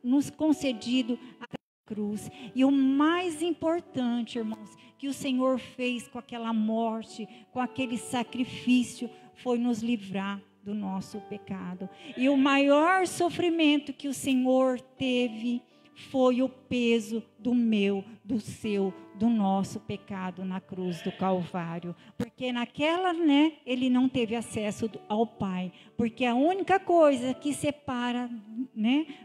nos concedido a cruz. E o mais importante, irmãos, que o Senhor fez com aquela morte, com aquele sacrifício, foi nos livrar do nosso pecado. E o maior sofrimento que o Senhor teve foi o peso do meu, do seu, do nosso pecado na cruz do Calvário. Porque naquela, ele não teve acesso ao Pai. Porque a única coisa que separa,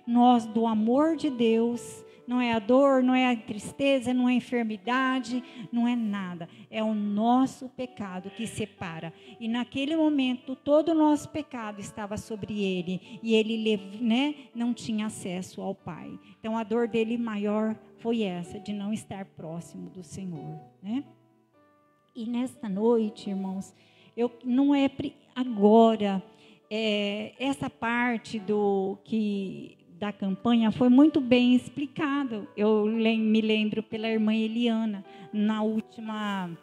nós do amor de Deus, não é a dor, não é a tristeza, não é a enfermidade, não é nada. É o nosso pecado que separa. E naquele momento, todo o nosso pecado estava sobre ele. E ele, não tinha acesso ao Pai. Então, a dor dele maior foi essa, de não estar próximo do Senhor, E nesta noite, irmãos, não é agora, essa parte da campanha foi muito bem explicado. Eu me lembro pela irmã Eliana, na última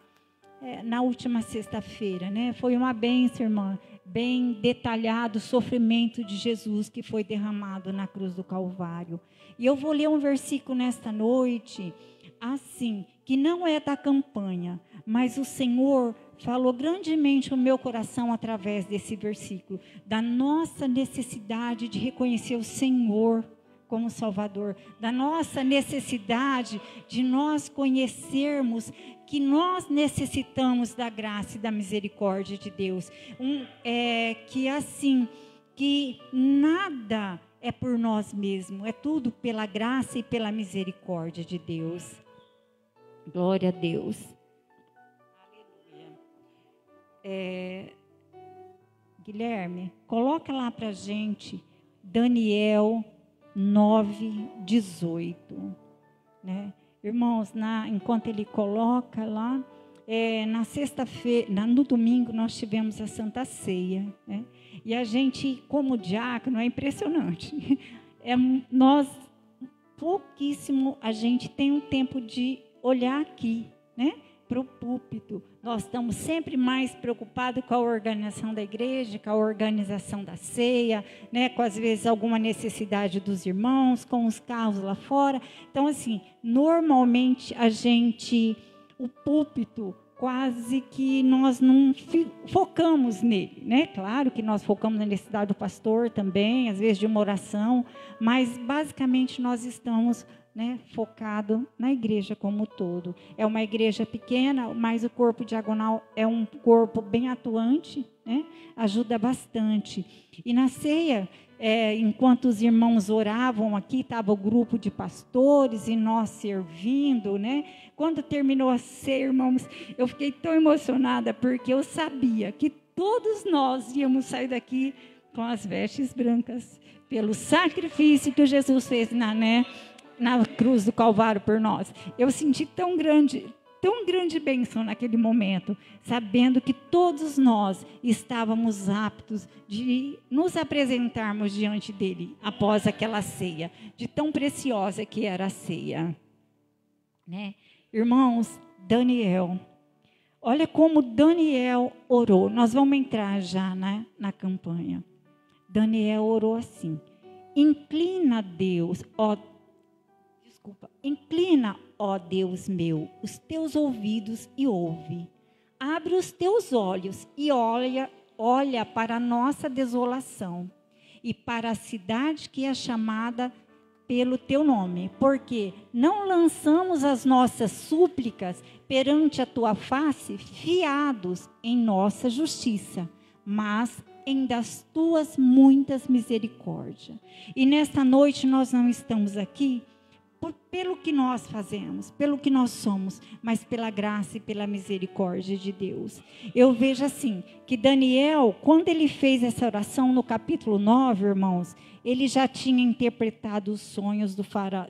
sexta-feira, Foi uma bênção, irmã, bem detalhado o sofrimento de Jesus que foi derramado na cruz do Calvário. E eu vou ler um versículo nesta noite, assim, que não é da campanha, mas o Senhor falou grandemente no meu coração através desse versículo, da nossa necessidade de reconhecer o Senhor como Salvador, da nossa necessidade de nós conhecermos que nós necessitamos da graça e da misericórdia de Deus, que nada é por nós mesmos, é tudo pela graça e pela misericórdia de Deus. Glória a Deus. Guilherme, coloca lá para a gente Daniel 9:18, Irmãos, enquanto ele coloca lá, na sexta-feira, no domingo nós tivemos a Santa Ceia, E a gente, como diácono, é impressionante. Pouquíssimo a gente tem um tempo de olhar aqui, para o púlpito. Nós estamos sempre mais preocupados com a organização da igreja, com a organização da ceia, com às vezes alguma necessidade dos irmãos, com os carros lá fora. Então, assim, normalmente o púlpito, quase que nós não focamos nele, Claro que nós focamos na necessidade do pastor também, às vezes de uma oração, mas basicamente nós estamos focado na igreja como um todo. É uma igreja pequena, mas o corpo diagonal é um corpo bem atuante, ajuda bastante. E na ceia, enquanto os irmãos oravam aqui, estava o grupo de pastores e nós servindo, Quando terminou a ceia, irmãos, eu fiquei tão emocionada, porque eu sabia que todos nós íamos sair daqui com as vestes brancas, pelo sacrifício que Jesus fez na cruz do Calvário por nós. Eu senti tão grande bênção naquele momento, sabendo que todos nós estávamos aptos de nos apresentarmos diante dele após aquela ceia, de tão preciosa que era a ceia. Irmãos, Daniel, olha como Daniel orou. Nós vamos entrar já na campanha. Daniel orou assim: inclina, ó Deus meu, os teus ouvidos e ouve. Abre os teus olhos e olha para a nossa desolação e para a cidade que é chamada pelo teu nome, porque não lançamos as nossas súplicas perante a tua face, fiados em nossa justiça, mas em das tuas muitas misericórdias. E nesta noite nós não estamos aqui pelo que nós fazemos, pelo que nós somos, mas pela graça e pela misericórdia de Deus. Eu vejo assim, que Daniel, quando ele fez essa oração no capítulo 9, irmãos, ele já tinha interpretado os sonhos do faraó,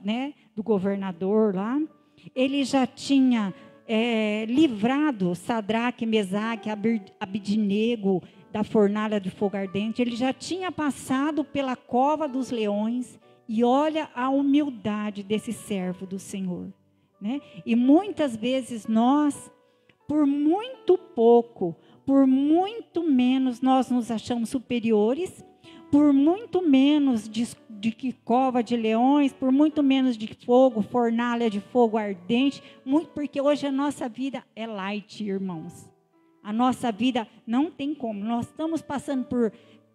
do governador lá. Ele já tinha livrado Sadraque, Mesaque, Abidnego da fornalha de fogo ardente. Ele já tinha passado pela cova dos leões. E olha a humildade desse servo do Senhor, E muitas vezes nós, por muito pouco, por muito menos, nós nos achamos superiores, por muito menos de que cova de leões, por muito menos de fogo, fornalha de fogo ardente, muito, porque hoje a nossa vida é light, irmãos. A nossa vida não tem como. Nós estamos passando por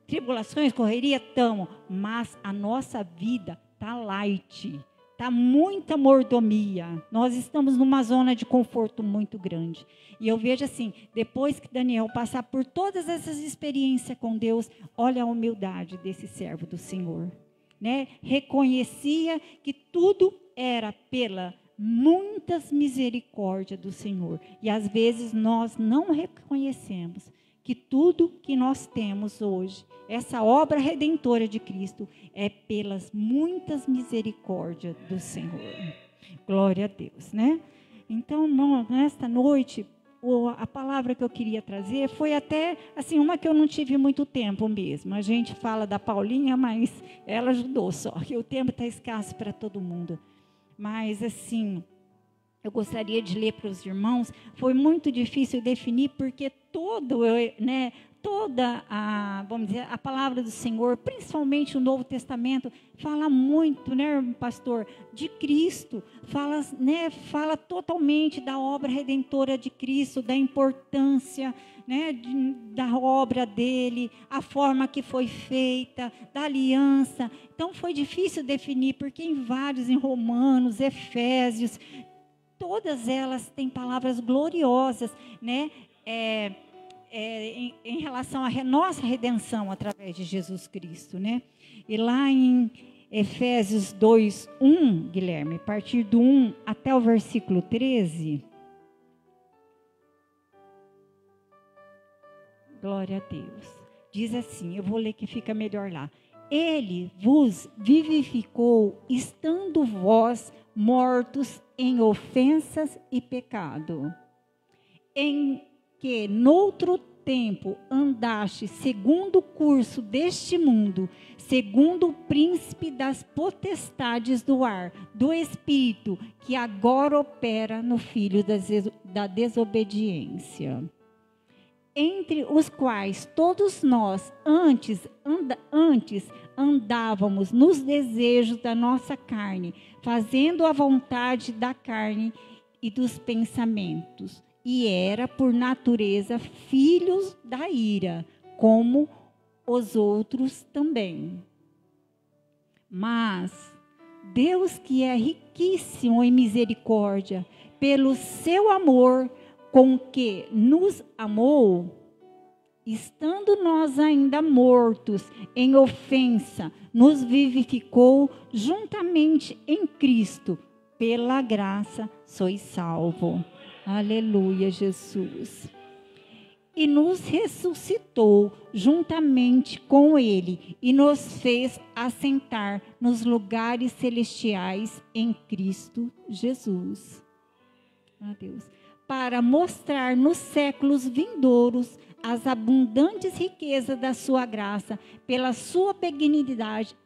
tribulações, correria, estamos, mas a nossa vida está light, está muita mordomia. Nós estamos numa zona de conforto muito grande. E eu vejo assim, depois que Daniel passar por todas essas experiências com Deus, olha a humildade desse servo do Senhor, né? Reconhecia que tudo era pela muitas misericórdias do Senhor. E às vezes nós não reconhecemos que tudo que nós temos hoje, essa obra redentora de Cristo, é pelas muitas misericórdias do Senhor. Glória a Deus, né? Então, nesta noite, a palavra que eu queria trazer foi até, assim, uma que eu não tive muito tempo mesmo. A gente fala da Paulinha, mas ela ajudou só, que o tempo está escasso para todo mundo. Mas, assim, eu gostaria de ler para os irmãos. Foi muito difícil definir, porque toda a, vamos dizer, a palavra do Senhor, principalmente o Novo Testamento, fala muito, né, pastor, de Cristo, fala totalmente da obra redentora de Cristo, da importância, né, da obra dele, a forma que foi feita, da aliança. Então foi difícil definir, porque em Romanos, Efésios, todas elas têm palavras gloriosas, né, em relação à nossa redenção através de Jesus Cristo, né? E lá em Efésios 2:1, Guilherme, a partir do 1 até o versículo 13. Glória a Deus. Diz assim, eu vou ler que fica melhor lá. Ele vos vivificou, estando vós mortos em ofensas e pecado, em que noutro tempo andaste segundo o curso deste mundo, segundo o príncipe das potestades do ar, do espírito, que agora opera no filho da desobediência. Entre os quais todos nós antes andávamos nos desejos da nossa carne, fazendo a vontade da carne e dos pensamentos. E era, por natureza, filhos da ira, como os outros também. Mas Deus, que é riquíssimo em misericórdia, pelo seu amor com que nos amou, estando nós ainda mortos em ofensa, nos vivificou juntamente em Cristo. Pela graça sois salvos. Aleluia, Jesus. E nos ressuscitou juntamente com Ele e nos fez assentar nos lugares celestiais em Cristo Jesus. Deus. Para mostrar nos séculos vindouros as abundantes riquezas da sua graça, pela sua benignidade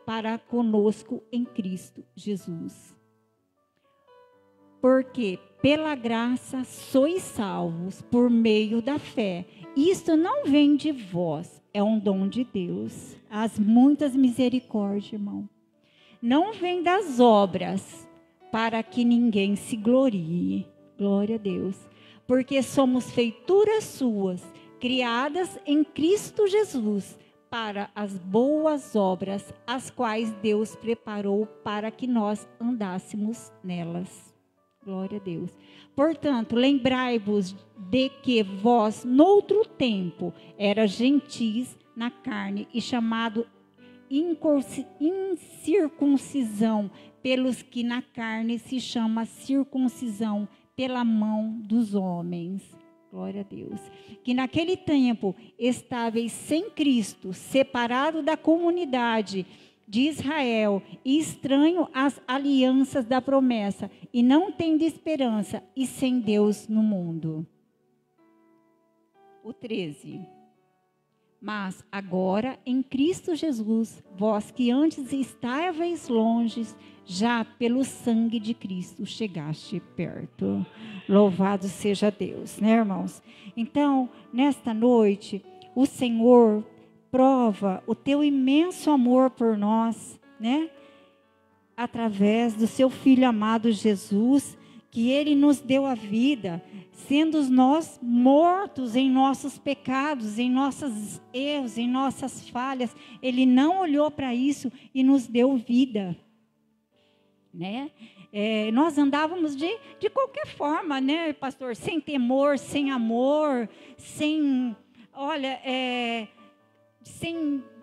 para conosco em Cristo Jesus. Porque pela graça sois salvos por meio da fé. Isto não vem de vós, é um dom de Deus. As muitas misericórdias, irmão. Não vem das obras, para que ninguém se glorie. Glória a Deus. Porque somos feituras suas, criadas em Cristo Jesus, para as boas obras, as quais Deus preparou para que nós andássemos nelas. Glória a Deus. Portanto, lembrai-vos de que vós, noutro tempo, eras gentis na carne e chamado incircuncisão, pelos que na carne se chama circuncisão, pela mão dos homens. Glória a Deus. Que naquele tempo estáveis sem Cristo, separado da comunidade de Israel, e estranho às alianças da promessa, e não tendo esperança, e sem Deus no mundo. O 13. Mas agora, em Cristo Jesus, vós que antes estáveis longes, já pelo sangue de Cristo chegaste perto. Louvado seja Deus, né, irmãos? Então, nesta noite, o Senhor prova o teu imenso amor por nós, né? Através do seu Filho amado Jesus, que Ele nos deu a vida, sendo nós mortos em nossos pecados, em nossos erros, em nossas falhas. Ele não olhou para isso e nos deu vida, né? Nós andávamos de qualquer forma, né, pastor? Sem temor, sem amor, sem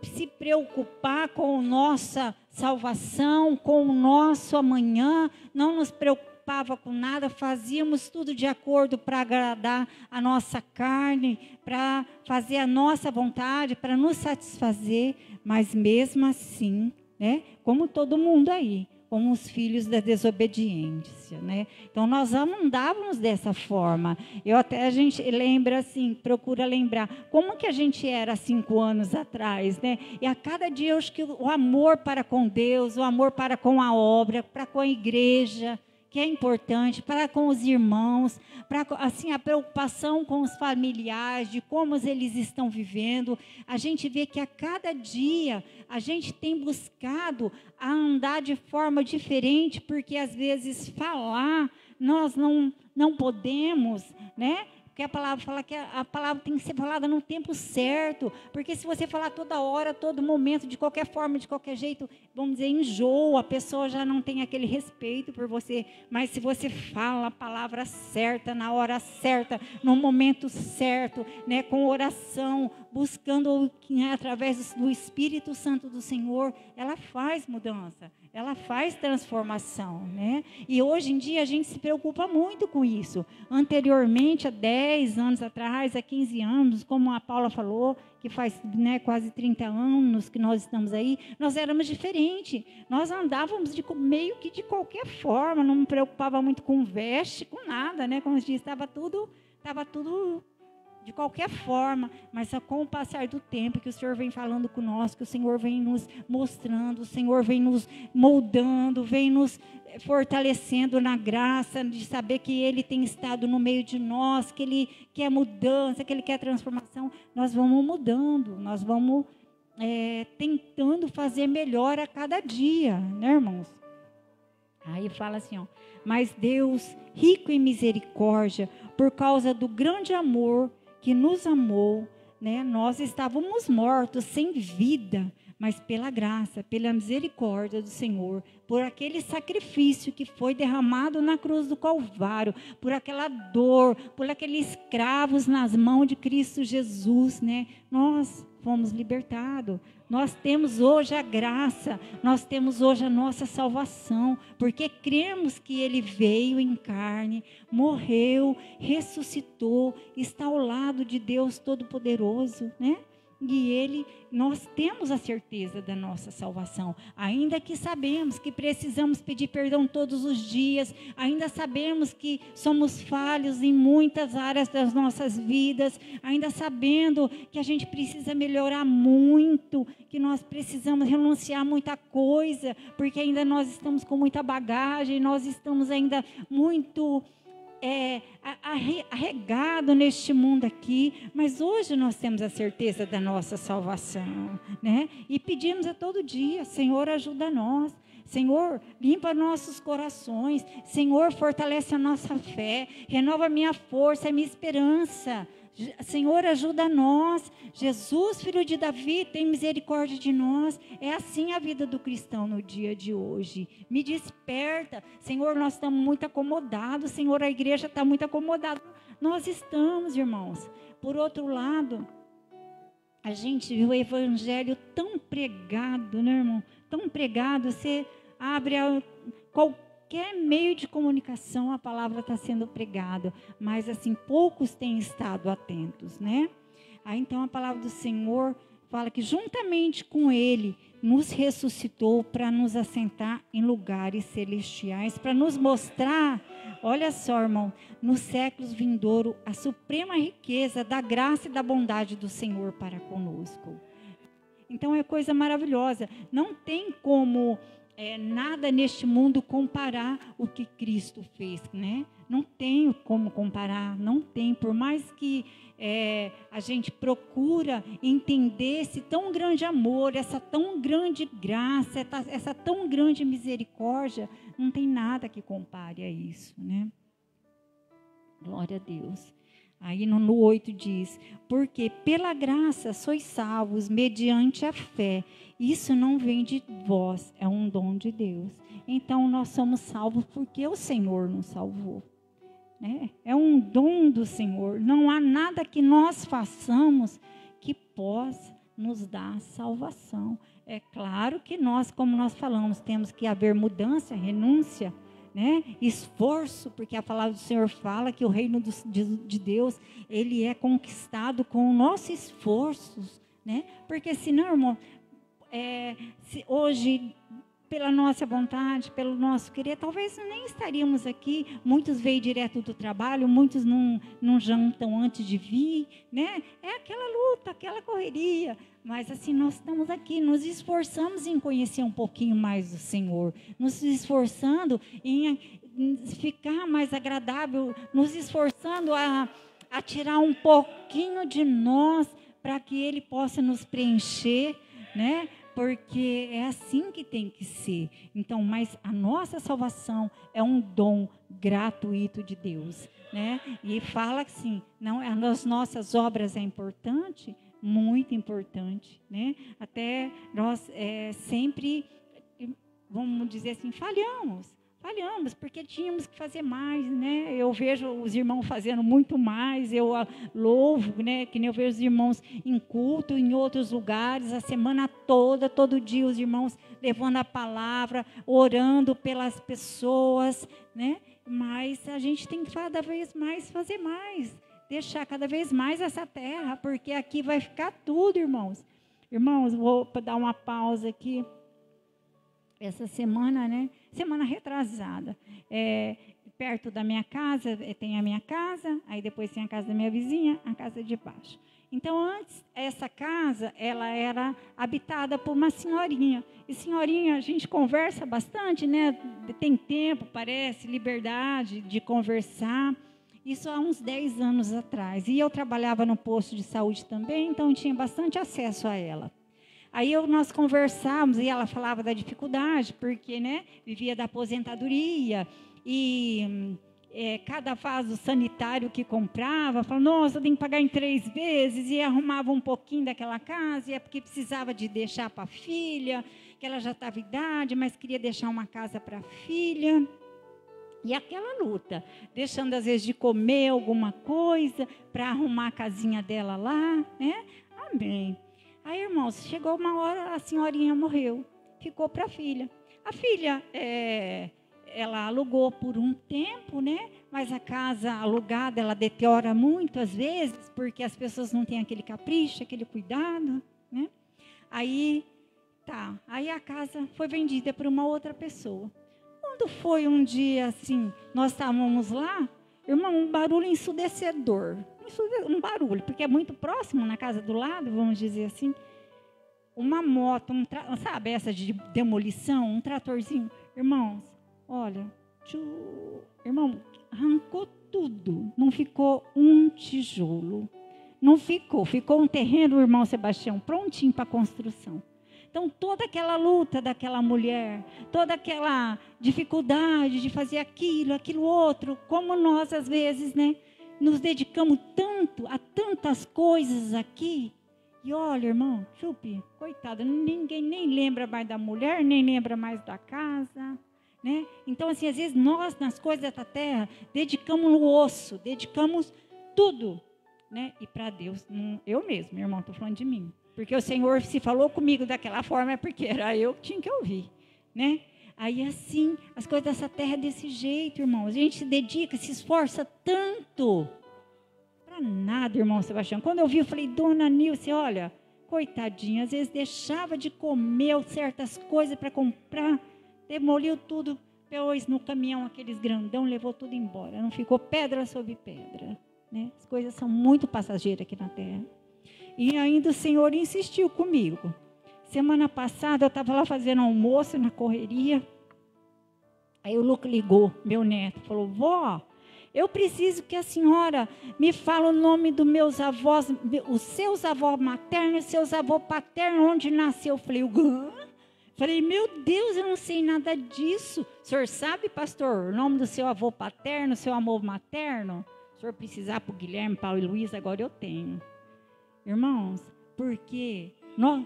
se preocupar com a nossa salvação, com o nosso amanhã, não nos preocupava com nada, fazíamos tudo de acordo para agradar a nossa carne, para fazer a nossa vontade, para nos satisfazer, mas mesmo assim, né, como todo mundo aí, como os filhos da desobediência, né? Então nós não andávamos dessa forma. A gente lembra assim, procura lembrar como que a gente era 5 anos atrás, né? E a cada dia eu acho que o amor para com Deus, o amor para com a obra, para com a igreja, que é importante, para com os irmãos, para assim a preocupação com os familiares, de como eles estão vivendo. A gente vê que a cada dia a gente tem buscado a andar de forma diferente, porque às vezes falar nós não podemos, né? Porque a palavra fala que a palavra tem que ser falada no tempo certo, porque se você falar toda hora, todo momento, de qualquer forma, de qualquer jeito, vamos dizer, enjoa, a pessoa já não tem aquele respeito por você. Mas se você fala a palavra certa, na hora certa, no momento certo, né, com oração, buscando, né, através do Espírito Santo do Senhor, ela faz mudança, ela faz transformação, né? E hoje em dia a gente se preocupa muito com isso. Anteriormente, há 10 anos atrás, há 15 anos, como a Paula falou, que faz, né, quase 30 anos que nós estamos aí, nós éramos diferentes. Nós andávamos meio que de qualquer forma, não me preocupava muito com veste, com nada, né? Como eu disse, estava tudo de qualquer forma, mas só com o passar do tempo que o Senhor vem falando conosco, que o Senhor vem nos mostrando, o Senhor vem nos moldando, vem nos fortalecendo na graça de saber que Ele tem estado no meio de nós, que Ele quer mudança, que Ele quer transformação. Nós vamos mudando, nós vamos tentando fazer melhor a cada dia, né, irmãos? Aí fala assim, ó, mas Deus, rico em misericórdia, por causa do grande amor que nos amou, né? Nós estávamos mortos, sem vida, mas pela graça, pela misericórdia do Senhor, por aquele sacrifício que foi derramado na cruz do Calvário, por aquela dor, por aqueles cravos nas mãos de Cristo Jesus, né? Nós fomos libertados. Nós temos hoje a graça, nós temos hoje a nossa salvação, porque cremos que Ele veio em carne, morreu, ressuscitou, está ao lado de Deus Todo-Poderoso, né? E nós temos a certeza da nossa salvação, ainda que sabemos que precisamos pedir perdão todos os dias, ainda sabemos que somos falhos em muitas áreas das nossas vidas, ainda sabendo que a gente precisa melhorar muito, que nós precisamos renunciar a muita coisa, porque ainda nós estamos com muita bagagem, nós estamos ainda muito arregado neste mundo aqui, mas hoje nós temos a certeza da nossa salvação, né? E pedimos a todo dia, Senhor, ajuda nós, Senhor, limpa nossos corações, Senhor, fortalece a nossa fé, renova a minha força, a minha esperança, Senhor, ajuda nós. Jesus, filho de Davi, tem misericórdia de nós. É assim a vida do cristão no dia de hoje. Me desperta. Senhor, nós estamos muito acomodados. Senhor, a igreja está muito acomodada. Nós estamos, irmãos. Por outro lado, a gente viu o evangelho tão pregado, né, irmão? Tão pregado. Você abre qualquer meio de comunicação, a palavra está sendo pregada, mas assim, poucos têm estado atentos, né? Aí então a palavra do Senhor fala que juntamente com Ele nos ressuscitou para nos assentar em lugares celestiais, para nos mostrar, olha só, irmão, nos séculos vindouros, a suprema riqueza da graça e da bondade do Senhor para conosco. Então é coisa maravilhosa, não tem como nada neste mundo comparar o que Cristo fez, né? Não tem como comparar, não tem. Por mais que a gente procura entender esse tão grande amor, essa tão grande graça, essa tão grande misericórdia, não tem nada que compare a isso, né? Glória a Deus. Aí no 8 diz, porque pela graça sois salvos mediante a fé. Isso não vem de vós, é um dom de Deus. Então nós somos salvos porque o Senhor nos salvou, né? É um dom do Senhor. Não há nada que nós façamos que possa nos dar salvação. É claro que nós, como nós falamos, temos que haver mudança, renúncia, né? Esforço, porque a palavra do Senhor fala que o reino de Deus, ele é conquistado com o nosso esforço, né? Porque senão, irmão, se hoje, pela nossa vontade, pelo nosso querer, talvez nem estaríamos aqui. Muitos veem direto do trabalho, muitos não jantam antes de vir, né? É aquela luta, aquela correria. Mas assim, nós estamos aqui, nos esforçamos em conhecer um pouquinho mais do Senhor, nos esforçando em ficar mais agradável, nos esforçando a tirar um pouquinho de nós para que Ele possa nos preencher, né? Porque é assim que tem que ser. Então, mas a nossa salvação é um dom gratuito de Deus, né? E fala assim, não, as nossas obras é importante, muito importante, né? Até nós sempre, vamos dizer assim, falhamos, porque tínhamos que fazer mais, né? Eu vejo os irmãos fazendo muito mais, eu louvo, né? Que nem eu vejo os irmãos em culto, em outros lugares, a semana toda, todo dia os irmãos levando a palavra, orando pelas pessoas, né? Mas a gente tem que cada vez mais fazer mais, deixar cada vez mais essa terra, porque aqui vai ficar tudo, irmãos. Irmãos, vou dar uma pausa aqui. Essa semana, né? Semana retrasada. Perto da minha casa, tem a minha casa, aí depois tem a casa da minha vizinha, a casa de baixo. Então, antes, essa casa, ela era habitada por uma senhorinha. E senhorinha, a gente conversa bastante, né? Tem tempo, parece, liberdade de conversar. Isso há uns 10 anos atrás. E eu trabalhava no posto de saúde também, então tinha bastante acesso a ela. Aí nós conversávamos e ela falava da dificuldade, porque, né, vivia da aposentadoria e cada vaso sanitário que comprava, falava, nossa, eu tenho que pagar em 3 vezes, e arrumava um pouquinho daquela casa, e é porque precisava de deixar para a filha, que ela já estava em idade, mas queria deixar uma casa para a filha. E aquela luta, deixando às vezes de comer alguma coisa para arrumar a casinha dela lá, né? Amém. Aí, irmãos, chegou uma hora, a senhorinha morreu, ficou para a filha. A filha, ela alugou por um tempo, né? Mas a casa alugada, ela deteriora muito às vezes, porque as pessoas não têm aquele capricho, aquele cuidado, né? Aí a casa foi vendida para uma outra pessoa. Quando foi um dia assim, nós estávamos lá, irmão, um barulho ensurdecedor. Um barulho, porque é muito próximo na casa do lado, vamos dizer assim. Uma moto, sabe essa de demolição, um tratorzinho. Irmãos, olha, irmão, arrancou tudo. Não ficou um tijolo. Não ficou. Ficou um terreno, irmão Sebastião, prontinho para construção. Então, toda aquela luta daquela mulher, toda aquela dificuldade de fazer aquilo outro, como nós, às vezes, né, nos dedicamos tanto a tantas coisas aqui. E olha, irmão, coitada, ninguém nem lembra mais da mulher, nem lembra mais da casa, né? Então, assim, às vezes nós, nas coisas da terra, dedicamos o osso, dedicamos tudo, né? E para Deus, eu mesmo, meu irmão, estou falando de mim. Porque o Senhor, se falou comigo daquela forma, é porque era eu que tinha que ouvir, né? Aí, assim, as coisas dessa terra é desse jeito, irmãos. A gente se dedica, se esforça tanto. Para nada, irmão Sebastião. Quando eu vi, eu falei, dona Nilce, olha, coitadinha, às vezes deixava de comer certas coisas para comprar, demoliu tudo, pôs no caminhão aqueles grandão, levou tudo embora. Não ficou pedra sobre pedra, né? As coisas são muito passageiras aqui na terra. E ainda o Senhor insistiu comigo. Semana passada eu estava lá fazendo almoço na correria. Aí o Lucas ligou, meu neto, falou: vó, eu preciso que a senhora me fale o nome dos meus avós, os seus avós maternos e seus avós paternos, onde nasceu. Eu falei: hã? Falei: meu Deus, eu não sei nada disso. O senhor sabe, pastor, o nome do seu avô paterno, seu avô materno? Se o senhor precisar para o Guilherme, Paulo e Luiz, agora eu tenho. Irmãos, porque nós,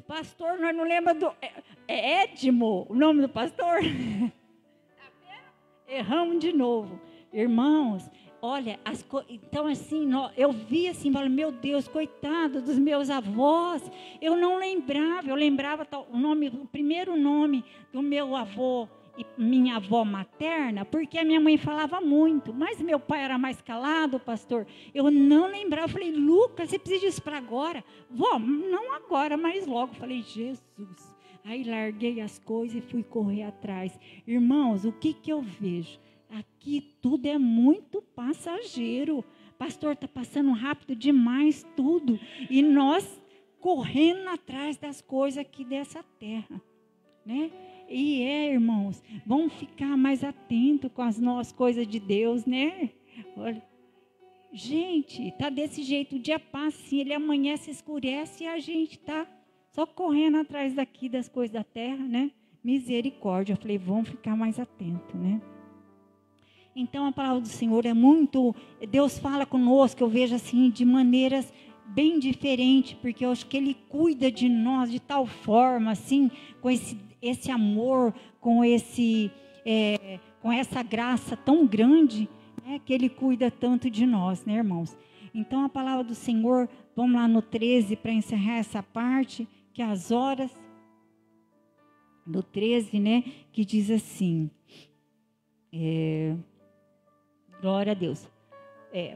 pastor, nós não lembramos do... É Edmo o nome do pastor? Erramos de novo. Irmãos, olha, então assim, eu vi assim, falei: meu Deus, coitado dos meus avós. Eu não lembrava, eu lembrava o primeiro nome do meu avô e minha avó materna, porque a minha mãe falava muito, mas meu pai era mais calado, pastor. Eu não lembrava. Eu falei: Lucas, você precisa disso para agora? Vó, não agora, mas logo. Eu falei: Jesus. Aí larguei as coisas e fui correr atrás. Irmãos, o que eu vejo? Aqui tudo é muito passageiro. Pastor, está passando rápido demais tudo. E nós correndo atrás das coisas aqui dessa terra, né? E irmãos, vamos ficar mais atentos com as nossas coisas de Deus, né? Olha, gente, está desse jeito, o dia passa assim, ele amanhece, escurece e a gente está só correndo atrás daqui das coisas da terra, né? Misericórdia. Eu falei: vamos ficar mais atentos, né? Então a palavra do Senhor é muito... Deus fala conosco, eu vejo assim, de maneiras bem diferentes, porque eu acho que Ele cuida de nós de tal forma, assim, com esse amor, com essa graça tão grande, né, que Ele cuida tanto de nós, né, irmãos? Então a palavra do Senhor, vamos lá no 13 para encerrar essa parte, que as horas, do 13, né, que diz assim, glória a Deus.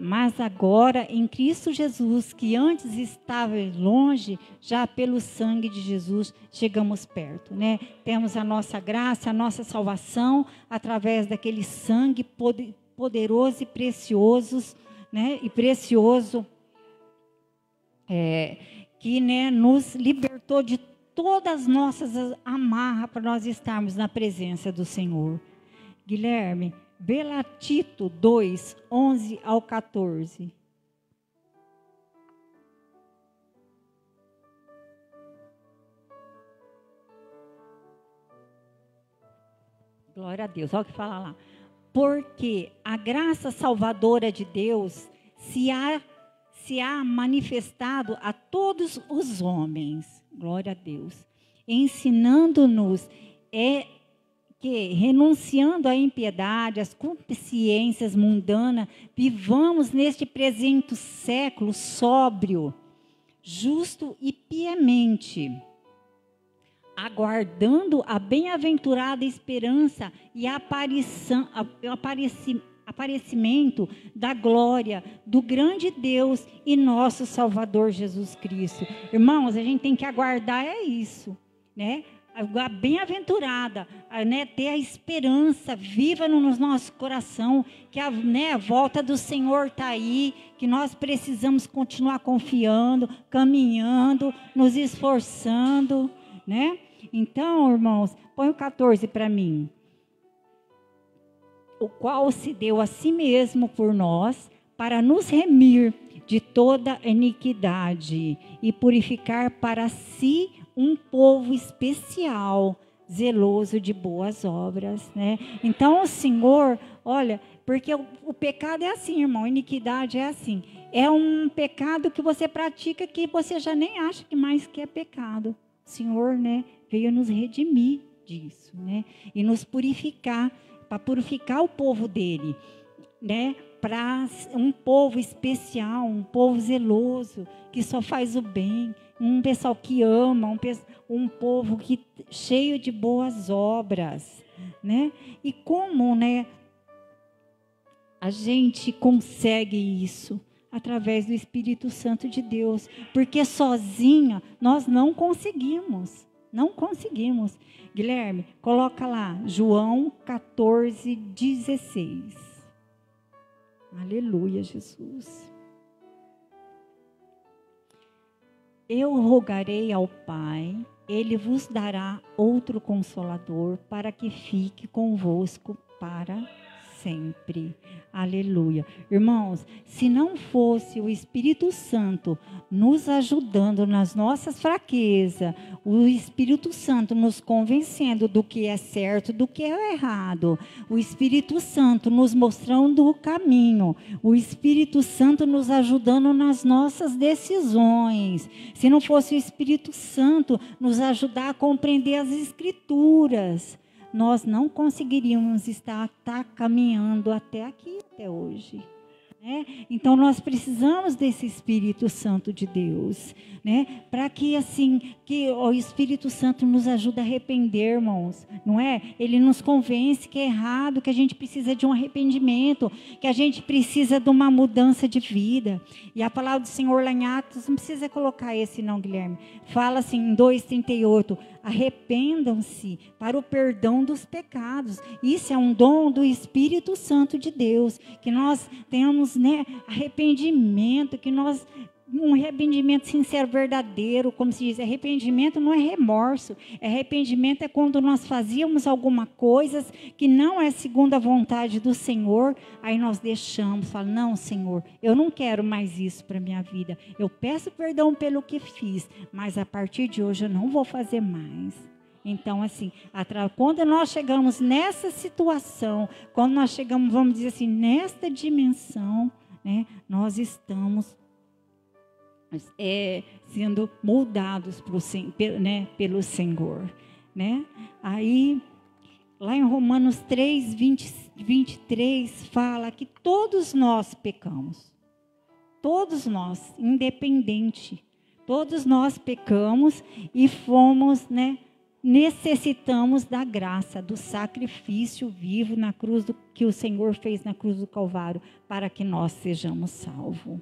Mas agora, em Cristo Jesus, que antes estava longe, já pelo sangue de Jesus, chegamos perto, né? Temos a nossa graça, a nossa salvação, através daquele sangue poderoso e precioso, né? E precioso, que, né, nos libertou de todas as nossas amarras para nós estarmos na presença do Senhor. Guilherme, vê lá Tito 2, 11 ao 14. Glória a Deus, olha o que fala lá. Porque a graça salvadora de Deus se há manifestado a todos os homens. Glória a Deus. Ensinando-nos que, renunciando à impiedade, às consciências mundanas, vivamos neste presente século sóbrio, justo e piamente, aguardando a bem-aventurada esperança e aparecimento da glória do grande Deus e nosso Salvador Jesus Cristo. Irmãos, a gente tem que aguardar isso, né? A bem-aventurada, né, ter a esperança viva no nosso coração, que a volta do Senhor está aí, que nós precisamos continuar confiando, caminhando, nos esforçando, né? Então, irmãos, põe o 14 para mim. O qual se deu a si mesmo por nós, para nos remir de toda iniquidade e purificar para si um povo especial, zeloso de boas obras, né? Então o Senhor, olha, porque o pecado é assim, irmão, iniquidade é assim. É um pecado que você pratica que você já nem acha que mais que é pecado. O Senhor, né, veio nos redimir disso, né? E nos purificar, para purificar o povo dele, né? Para um povo especial, um povo zeloso, que só faz o bem, um pessoal que ama, um povo que cheio de boas obras, né? E como, né, a gente consegue isso? Através do Espírito Santo de Deus, porque sozinha nós não conseguimos, Guilherme, coloca lá, João 14, 16. Aleluia, Jesus. Eu rogarei ao Pai, Ele vos dará outro Consolador para que fique convosco para sempre. Aleluia. Irmãos, se não fosse o Espírito Santo nos ajudando nas nossas fraquezas, o Espírito Santo nos convencendo do que é certo, do que é errado, o Espírito Santo nos mostrando o caminho, o Espírito Santo nos ajudando nas nossas decisões, se não fosse o Espírito Santo nos ajudar a compreender as Escrituras, nós não conseguiríamos estar caminhando até aqui, até hoje. Então nós precisamos desse Espírito Santo de Deus, para que assim, que o Espírito Santo nos ajude a arrepender, irmãos, não é? Ele nos convence que é errado, que a gente precisa de um arrependimento, que a gente precisa de uma mudança de vida. E a palavra do Senhor lá em Atos, não precisa colocar esse não, Guilherme, fala assim em 2:38, arrependam-se para o perdão dos pecados. Isso é um dom do Espírito Santo de Deus, que nós tenhamos arrependimento, que nós, um arrependimento sincero, verdadeiro, como se diz, arrependimento não é remorso, arrependimento é quando nós fazíamos alguma coisa que não é segundo a vontade do Senhor, aí nós deixamos, falamos, não, Senhor, eu não quero mais isso para a minha vida, eu peço perdão pelo que fiz, mas a partir de hoje eu não vou fazer mais. Então, assim, quando nós chegamos nessa situação, quando nós chegamos, vamos dizer assim, nesta dimensão, nós estamos sendo moldados pelo Senhor. Aí, lá em Romanos 3:23, fala que todos nós pecamos. Todos nós, independente. Todos nós pecamos e fomos, necessitamos da graça, do sacrifício vivo na cruz que o Senhor fez na cruz do Calvário, para que nós sejamos salvos.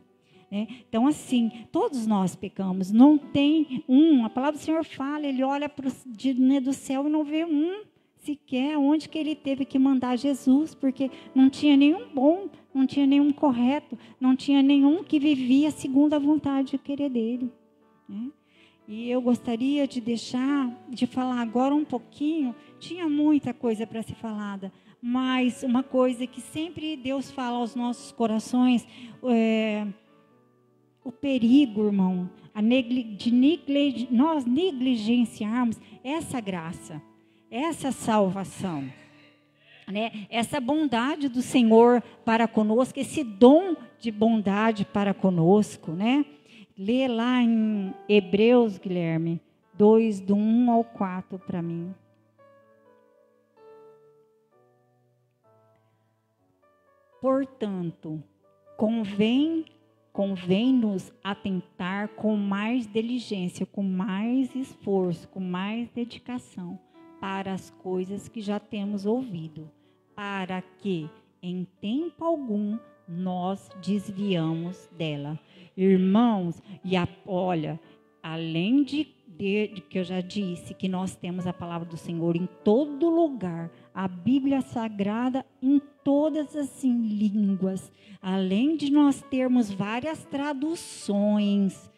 Então, assim, todos nós pecamos, não tem a palavra do Senhor fala, ele olha do céu e não vê sequer onde que ele teve que mandar Jesus, porque não tinha nenhum bom, não tinha nenhum correto, não tinha nenhum que vivia segundo a vontade e querer dele. E eu gostaria de falar agora um pouquinho, tinha muita coisa para ser falada, mas uma coisa que sempre Deus fala aos nossos corações, o perigo, irmão, nós negligenciarmos essa graça, essa salvação, essa bondade do Senhor para conosco, esse dom de bondade para conosco, Lê lá em Hebreus, Guilherme, 2, do 1 ao 4 para mim. Portanto, convém-nos atentar com mais diligência, com mais esforço, com mais dedicação para as coisas que já temos ouvido, para que, em tempo algum, nós desviamos dela. Irmãos, olha, além de que eu já disse, que nós temos a palavra do Senhor em todo lugar, a Bíblia Sagrada em todas as línguas, além de nós termos várias traduções,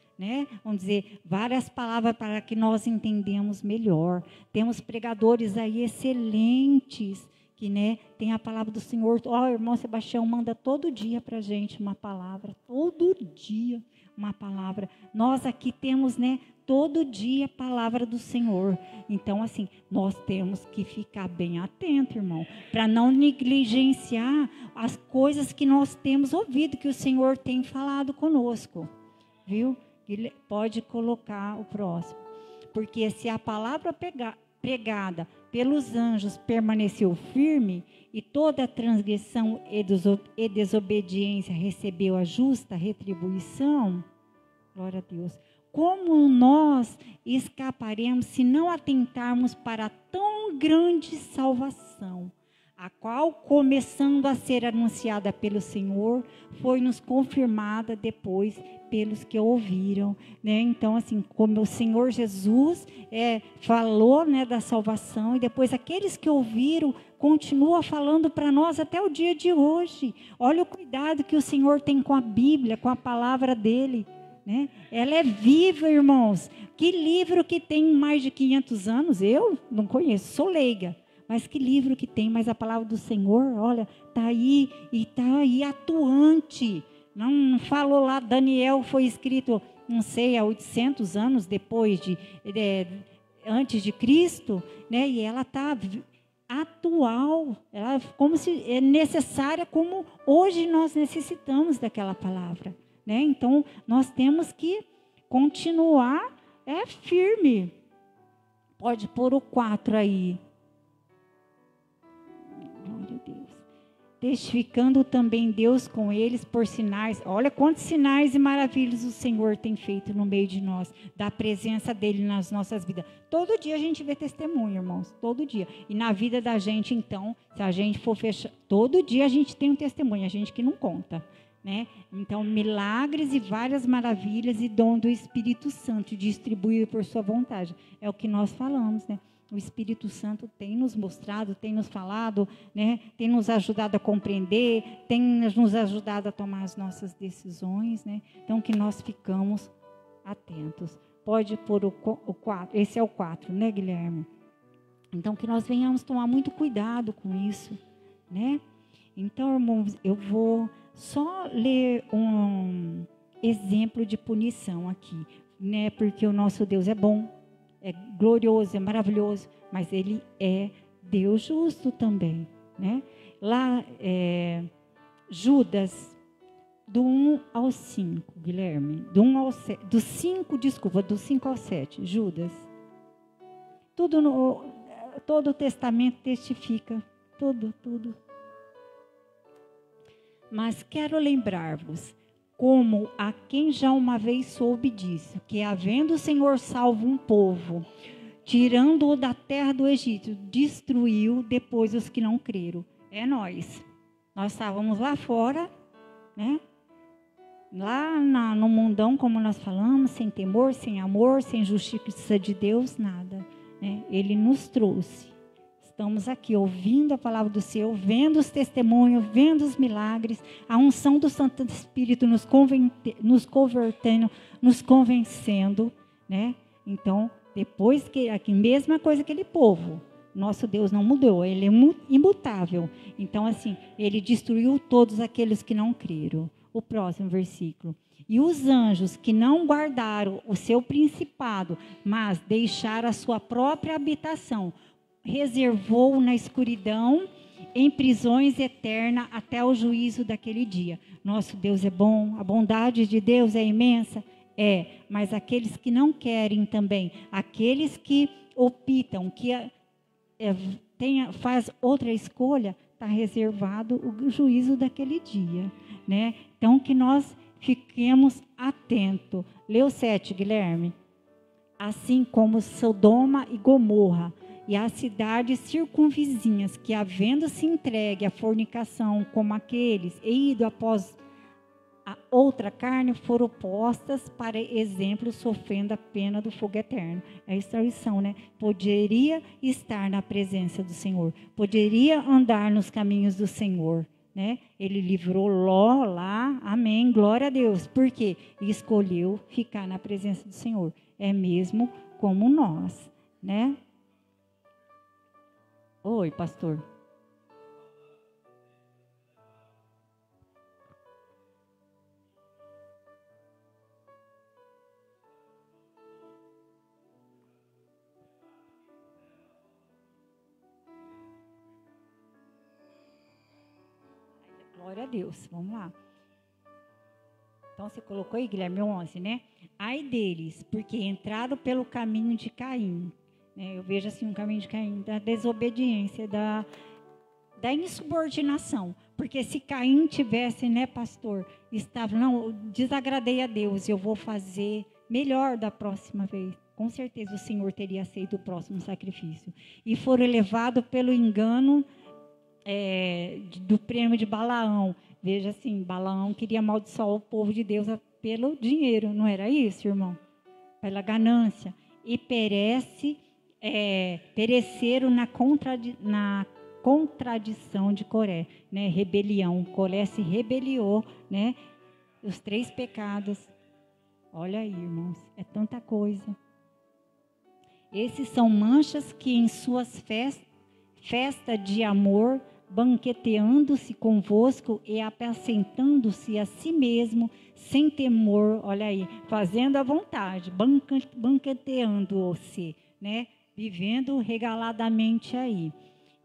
vamos dizer, várias palavras para que nós entendamos melhor, temos pregadores aí excelentes, que tem a palavra do Senhor. O irmão Sebastião manda todo dia para a gente uma palavra, todo dia uma palavra. Nós aqui temos, todo dia a palavra do Senhor. Então, assim, nós temos que ficar bem atento, irmão, para não negligenciar as coisas que nós temos ouvido, que o Senhor tem falado conosco, viu? Pode colocar o próximo. Porque se a palavra pregada pelos anjos permaneceu firme, e toda transgressão e desobediência recebeu a justa retribuição, glória a Deus, como nós escaparemos se não atentarmos para tão grande salvação, a qual, começando a ser anunciada pelo Senhor, foi-nos confirmada depois pelos que ouviram, Então, assim, como o Senhor Jesus falou, da salvação, e depois aqueles que ouviram, continua falando para nós até o dia de hoje. Olha o cuidado que o Senhor tem com a Bíblia, com a palavra dele, né? Ela é viva, irmãos. Que livro que tem mais de 500 anos? Eu não conheço, sou leiga. Mas que livro que tem? Mas a palavra do Senhor, olha, está aí e está aí atuante. Não falou lá, Daniel foi escrito, não sei, há 800 anos depois antes de Cristo, né? E ela está atual, ela como se é necessária, como hoje nós necessitamos daquela palavra, né? Então nós temos que continuar firme. Pode pôr o 4 aí. Glória a Deus. Testificando também Deus com eles por sinais. Olha quantos sinais e maravilhas o Senhor tem feito no meio de nós, da presença dele nas nossas vidas. Todo dia a gente vê testemunho, irmãos, todo dia. E na vida da gente, então, se a gente for fechar, todo dia a gente tem um testemunho, a gente que não conta, né? Então, milagres e várias maravilhas e dom do Espírito Santo distribuído por sua vontade. É o que nós falamos, né? O Espírito Santo tem nos mostrado, tem nos falado, né? Tem nos ajudado a compreender, tem nos ajudado a tomar as nossas decisões, né? Então, que nós ficamos atentos. Pode pôr o 4, esse é o 4, né, Guilherme? Então, que nós venhamos tomar muito cuidado com isso, né? Então, irmãos, eu vou só ler um exemplo de punição aqui, né? Porque o nosso Deus é bom. É glorioso, é maravilhoso, mas ele é Deus justo também, né? Lá, Judas, do 1 ao 5, Guilherme, do 1 ao 7, do 5 ao 7, Judas. Todo o testamento testifica, tudo. Mas quero lembrar-vos, como a quem já uma vez soube disso, que havendo o Senhor salvo um povo, tirando-o da terra do Egito, destruiu depois os que não creram. É nós. Nós estávamos lá fora, né? Lá no mundão, como nós falamos, sem temor, sem amor, sem justiça de Deus, nada, né? Ele nos trouxe. Estamos aqui ouvindo a palavra do Senhor, vendo os testemunhos, vendo os milagres, a unção do Santo Espírito nos convertendo, nos convencendo, né? Então, depois que aqui, mesma coisa aquele povo, nosso Deus não mudou, ele é imutável. Então, assim, ele destruiu todos aqueles que não creram. O próximo versículo. E os anjos que não guardaram o seu principado, mas deixaram a sua própria habitação, reservou na escuridão, em prisões eternas, até o juízo daquele dia. Nosso Deus é bom, a bondade de Deus é imensa, mas aqueles que não querem também, aqueles que optam, que faz outra escolha, está reservado o juízo daquele dia, né? Então, que nós fiquemos atentos. Lê o 7, Guilherme. Assim como Sodoma e Gomorra, e as cidades circunvizinhas, que havendo se entregue à fornicação como aqueles, e ido após a outra carne, foram postas para exemplo, sofrendo a pena do fogo eterno. É a extradição, né? Poderia estar na presença do Senhor, poderia andar nos caminhos do Senhor, né? Ele livrou Ló lá, amém, glória a Deus. Por quê? Escolheu ficar na presença do Senhor. É mesmo como nós, né? Oi, pastor. Glória a Deus, vamos lá. Então, você colocou aí, Guilherme, 11, né? Ai deles, porque entraram pelo caminho de Caim. Eu vejo assim um caminho de Caim, da desobediência, da insubordinação. Porque se Caim tivesse, né, pastor, não, desagradei a Deus, eu vou fazer melhor da próxima vez. Com certeza o Senhor teria aceito o próximo sacrifício. E foram levados pelo engano do prêmio de Balaão. Veja assim, Balaão queria amaldiçoar o povo de Deus pelo dinheiro, não era isso, irmão? Pela ganância. E pereceram na contradição de Coré, né? Rebelião. Coré se rebeliou, né? Os 3 pecados. Olha aí, irmãos, é tanta coisa. Esses são manchas que em suas festa de amor, banqueteando-se convosco e apacentando-se a si mesmo, sem temor, olha aí, fazendo a vontade, banqueteando-se, né? Vivendo regaladamente aí.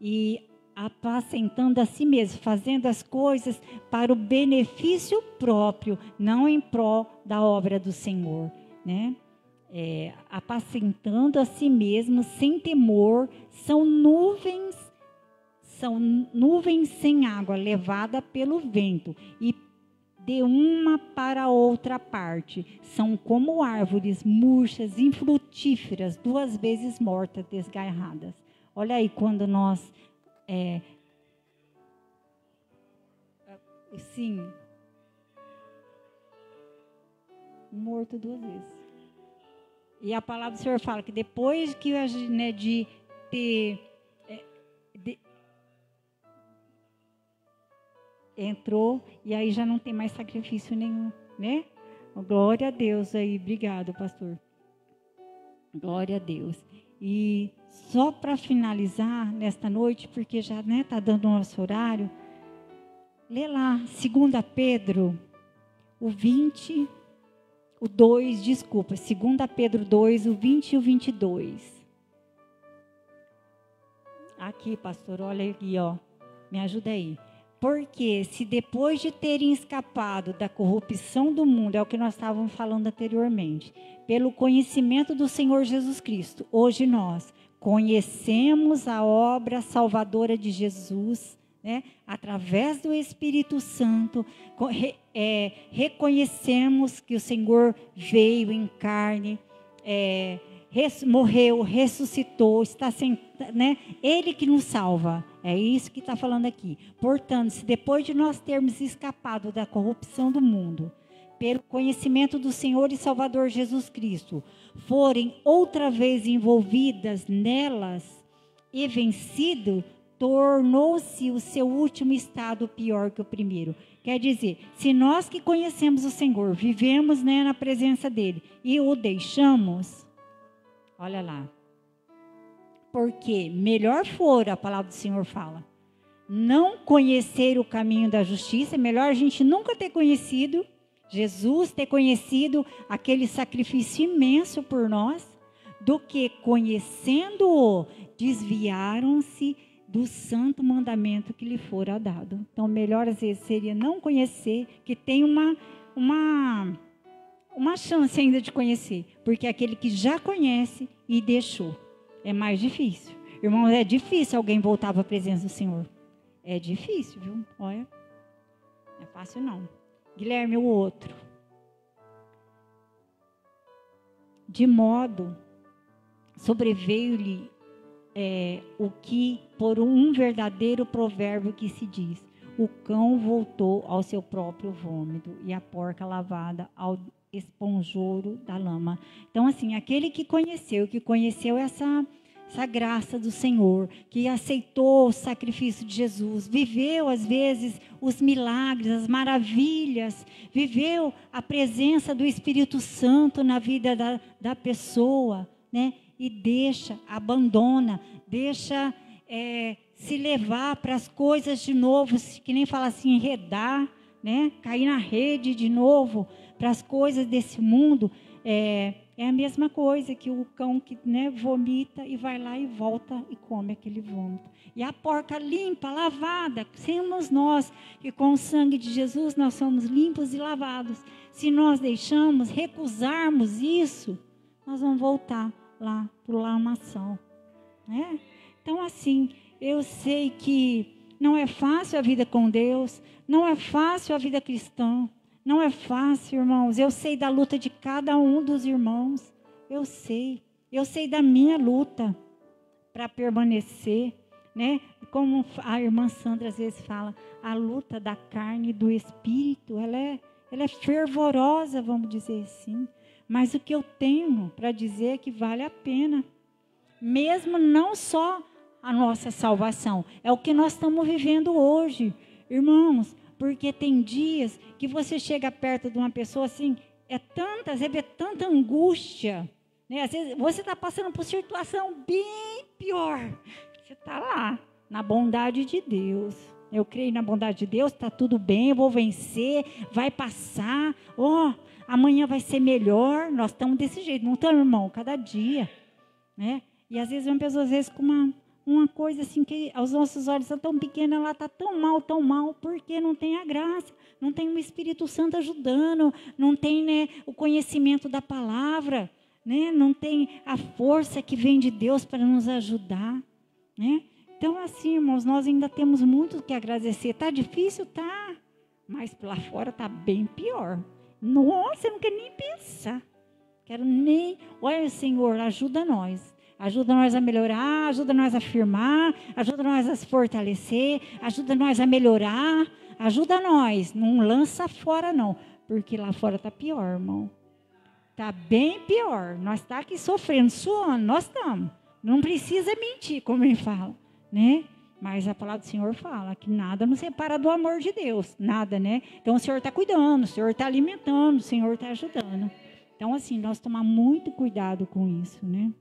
E apacentando a si mesmo, fazendo as coisas para o benefício próprio, não em prol da obra do Senhor, né? Apacentando a si mesmo, sem temor, são nuvens sem água, levada pelo vento, e de uma para outra parte. São como árvores murchas, infrutíferas, 2 vezes mortas, desgarradas. Olha aí, quando nós... sim, morto 2 vezes. E a palavra do Senhor fala que depois que de ter entrou, e aí já não tem mais sacrifício nenhum, né? Glória a Deus aí, obrigado, pastor. Glória a Deus. E só para finalizar nesta noite, porque já está dando o nosso horário, lê lá, 2 Pedro, o 2, 2 Pedro 2, o 20 e o 22. Aqui, pastor, olha aqui, ó, me ajuda aí. Porque se depois de terem escapado da corrupção do mundo, é o que nós estávamos falando anteriormente, pelo conhecimento do Senhor Jesus Cristo, hoje nós conhecemos a obra salvadora de Jesus, né? Através do Espírito Santo, reconhecemos que o Senhor veio em carne, morreu, ressuscitou, está sentado, né? Ele que nos salva. É isso que está falando aqui. Portanto, se depois de nós termos escapado da corrupção do mundo, pelo conhecimento do Senhor e Salvador Jesus Cristo, forem outra vez envolvidas nelas e vencido, tornou-se o seu último estado pior que o primeiro. Quer dizer, se nós que conhecemos o Senhor, vivemos, né, na presença dele e o deixamos, olha lá. Porque melhor for, a palavra do Senhor fala, não conhecer o caminho da justiça, é melhor a gente nunca ter conhecido Jesus, ter conhecido aquele sacrifício imenso por nós, do que conhecendo-o, desviaram-se do santo mandamento que lhe fora dado. Então, melhor às vezes seria não conhecer, que tem uma chance ainda de conhecer, porque é aquele que já conhece e deixou. É mais difícil. Irmãos, é difícil alguém voltar para a presença do Senhor. É difícil, viu? Olha, não é fácil não. Guilherme, o outro. De modo, sobreveio-lhe o que, por um verdadeiro provérbio que se diz, o cão voltou ao seu próprio vômito e a porca lavada ao esponjouro da lama. Então, assim, aquele que conheceu essa graça do Senhor, que aceitou o sacrifício de Jesus, viveu às vezes os milagres, as maravilhas, viveu a presença do Espírito Santo na vida da pessoa, né? E abandona, deixa se levar para as coisas de novo, que nem fala assim, enredar, né? Cair na rede de novo, para as coisas desse mundo. É a mesma coisa que o cão que, né, vomita e vai lá e volta e come aquele vômito. E a porca limpa, lavada, somos nós, que com o sangue de Jesus nós somos limpos e lavados. Se nós recusarmos isso, nós vamos voltar lá para o lamaçal, né? Então, assim, eu sei que não é fácil a vida com Deus, não é fácil a vida cristã. Não é fácil, irmãos. Eu sei da luta de cada um dos irmãos. Eu sei da minha luta para permanecer, né? Como a irmã Sandra às vezes fala, a luta da carne e do espírito, ela é fervorosa, vamos dizer assim. Mas o que eu tenho para dizer é que vale a pena. Mesmo não só a nossa salvação, é o que nós estamos vivendo hoje, irmãos. Porque tem dias que você chega perto de uma pessoa assim, às vezes é tanta angústia, né? Às vezes você está passando por situação bem pior. Você está lá, na bondade de Deus. Eu creio na bondade de Deus, está tudo bem, eu vou vencer, vai passar. Amanhã vai ser melhor. Nós estamos desse jeito, não estamos, irmão? Cada dia, né? E às vezes uma pessoa, às vezes, com uma coisa assim, que aos nossos olhos está tão pequena, ela está tão mal, porque não tem a graça, não tem o Espírito Santo ajudando, não tem, né, o conhecimento da palavra, né, não tem a força que vem de Deus para nos ajudar, né? Então, assim, irmãos, nós ainda temos muito o que agradecer. Está difícil? Tá, mas lá fora está bem pior. Nossa, eu não quero nem pensar. Olha, Senhor, ajuda nós. Ajuda nós a melhorar, ajuda nós a afirmar, ajuda nós a se fortalecer, ajuda nós a melhorar, ajuda nós. Não lança fora, não, porque lá fora está pior, irmão. Está bem pior. Nós estamos aqui sofrendo, suando, nós estamos. Não precisa mentir, como ele fala, né? Mas a palavra do Senhor fala que nada nos separa do amor de Deus, nada, né? Então o Senhor está cuidando, o Senhor está alimentando, o Senhor está ajudando. Então, assim, nós tomar muito cuidado com isso, né?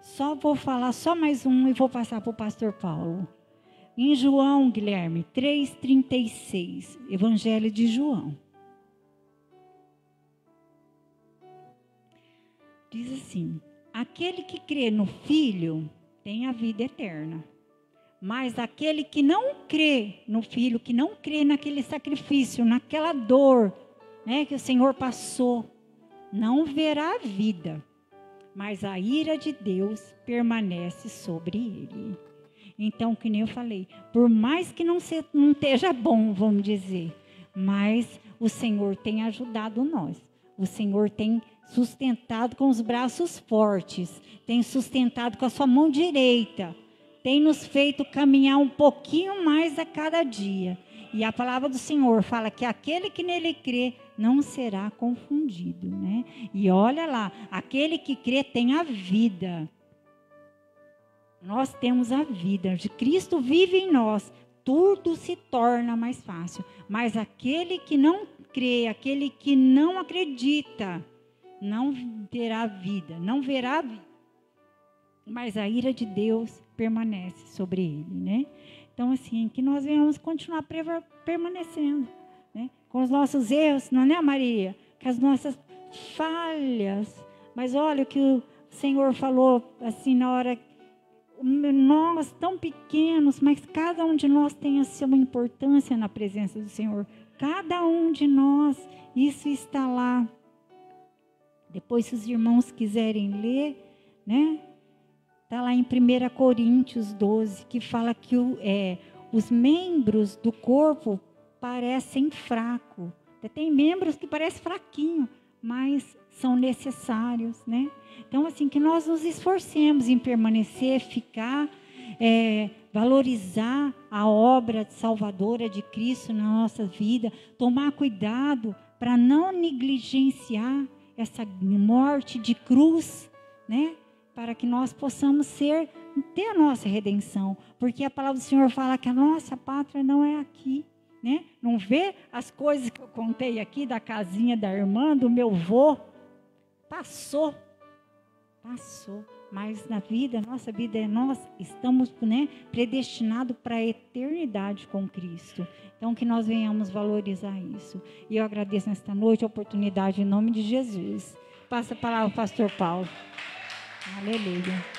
Só vou falar só mais um e vou passar para o pastor Paulo. Em João, Guilherme, 3,36, Evangelho de João. Diz assim: aquele que crê no Filho tem a vida eterna. Mas aquele que não crê no Filho, que não crê naquele sacrifício, naquela dor, né, que o Senhor passou, não verá a vida. Mas a ira de Deus permanece sobre ele. Então, que nem eu falei, por mais que não esteja bom, vamos dizer, mas o Senhor tem ajudado nós. O Senhor tem sustentado com os braços fortes, tem sustentado com a sua mão direita, tem nos feito caminhar um pouquinho mais a cada dia. E a palavra do Senhor fala que aquele que nele crê não será confundido, né? E olha lá, aquele que crê tem a vida. Nós temos a vida. De Cristo vive em nós. Tudo se torna mais fácil. Mas aquele que não crê, aquele que não acredita, não terá vida, não verá vida. Mas a ira de Deus permanece sobre ele, né? Então, assim, que nós venhamos continuar permanecendo, né? Com os nossos erros, não é, Maria? Com as nossas falhas. Mas olha o que o Senhor falou, assim, na hora, nós tão pequenos, mas cada um de nós tem a sua importância na presença do Senhor. Cada um de nós, isso está lá. Depois, se os irmãos quiserem ler, né? Está lá em 1 Coríntios 12, que fala que os membros do corpo parecem fracos. Tem membros que parecem fraquinhos, mas são necessários, né? Então, assim, que nós nos esforcemos em permanecer, ficar, valorizar a obra salvadora de Cristo na nossa vida, tomar cuidado para não negligenciar essa morte de cruz, né? Para que nós possamos ter a nossa redenção. Porque a palavra do Senhor fala que a nossa pátria não é aqui, né? Não vê as coisas que eu contei aqui da casinha da irmã, do meu avô. Passou. Mas na vida, nossa vida, nós estamos, né, predestinados para a eternidade com Cristo. Então, que nós venhamos valorizar isso. E eu agradeço nesta noite a oportunidade em nome de Jesus. Passa a palavra ao pastor Paulo. Aleluia.